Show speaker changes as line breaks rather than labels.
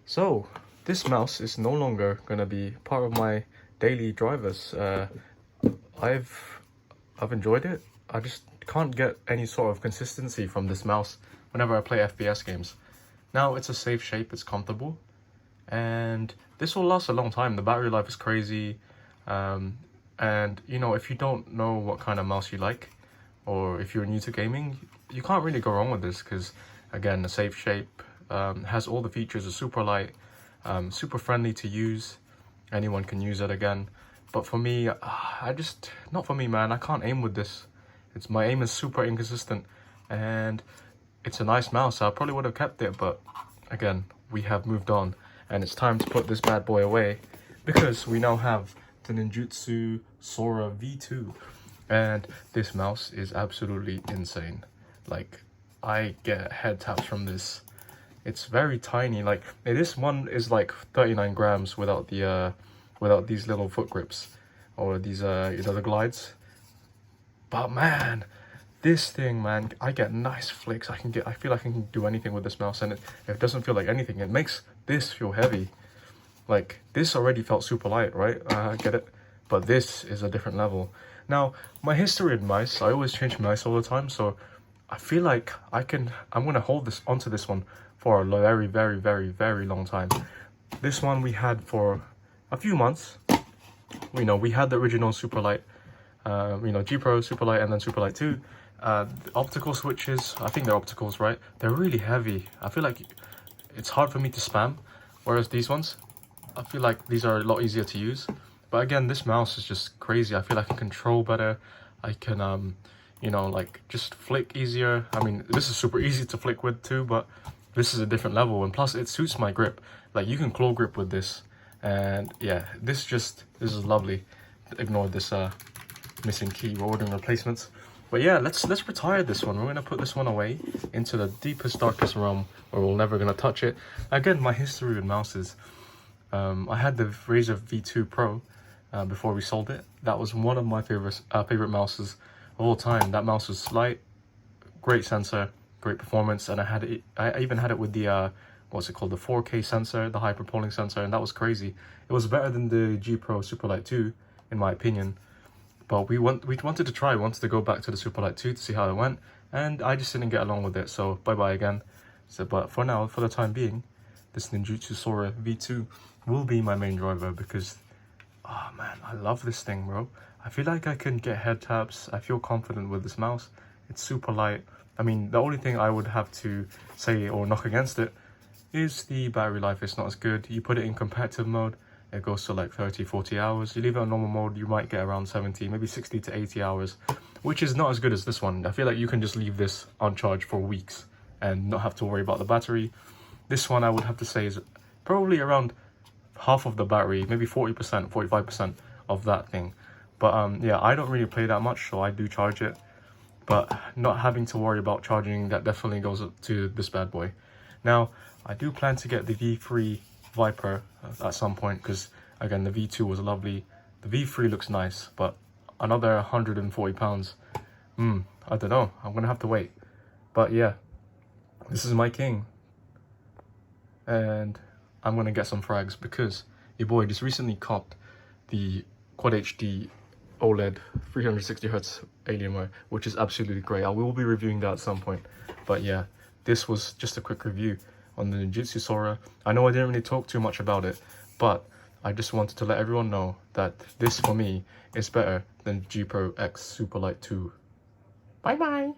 So, this mouse is no longer gonna be part of my daily drivers. I've enjoyed it. I just can't get any sort of consistency from this mouse whenever I play FPS games. Now it's a safe shape, it's comfortable, and this will last a long time. The battery life is crazy, and you know, if you don't know what kind of mouse you like, or if you're new to gaming, you can't really go wrong with this because, again, the safe shape has all the features of Superlight, super friendly to use. Anyone can use it again. But for me, not for me, man. I can't aim with this. My aim is super inconsistent, and it's a nice mouse. I probably would have kept it, but again, we have moved on, and it's time to put this bad boy away because we now have the ninjutsu Sora V2, and this mouse is absolutely insane. Like, I get head taps from this. It's very tiny. Like, this one is like 39 grams without the without these little foot grips or these you know, the glides. But man, this thing, man, I get nice flicks. I feel like I can do anything with this mouse, and it doesn't feel like anything. It makes this feel heavy. Like, this already felt super light, right? I get it. But this is a different level. Now, my history with mice, I always change mice all the time, so I feel like I'm gonna hold this onto this one for a very, very, very, very long time. This one we had for a few months. You know, we had the original Superlight, you know, G Pro, Superlight, and then Superlight 2. The optical switches, I think they're opticals, right? They're really heavy. I feel like it's hard for me to spam, whereas these ones, I feel like these are a lot easier to use. But again, this mouse is just crazy. I feel I can control better. I can, you know, like, just flick easier. I mean, this is super easy to flick with too, but this is a different level. And plus, it suits my grip. Like, you can claw grip with this. And yeah, this is lovely. Ignore this missing key. We're ordering replacements. But yeah, let's retire this one. We're gonna put this one away into the deepest, darkest realm where we're never gonna touch it. Again, my history with mouses. I had the Razer V2 Pro before we sold it. That was one of my favorite mouses of all time. That mouse was light, great sensor, great performance, and I even had it with the what's it called, the 4K sensor, the hyper polling sensor, and that was crazy. It was better than the G Pro Superlight 2, in my opinion. But we wanted to try. We wanted to go back to the Superlight 2 to see how it went, and I just didn't get along with it. So bye bye again. So, but for now, for the time being, this ninjutsu Sora V2 will be my main driver because, oh man, I love this thing, bro. I feel like I can get head taps. I feel confident with this mouse. It's super light. I mean, the only thing I would have to say or knock against it is the battery life. It's not as good. You put it in competitive mode, it goes to like 30-40 hours. You leave it on normal mode, you might get around 70, maybe 60 to 80 hours, which is not as good as this one. I feel like you can just leave this on charge for weeks and not have to worry about the battery. This one, I would have to say, is probably around half of the battery, maybe 40%, 45% of that thing. But yeah, I don't really play that much, so I do charge it. But not having to worry about charging, that definitely goes up to this bad boy. Now, I do plan to get the V3 Viper at some point because, again, the V2 was lovely. The V3 looks nice, but another £140, I don't know. I'm going to have to wait. But yeah, this is my king. And I'm going to get some frags because your boy just recently copped the Quad HD OLED 360Hz Alienware, which is absolutely great. I will be reviewing that at some point. But yeah, this was just a quick review on the ninjutsu Sora. I know I didn't really talk too much about it, but I just wanted to let everyone know that this, for me, is better than G Pro X Superlight 2. Bye bye!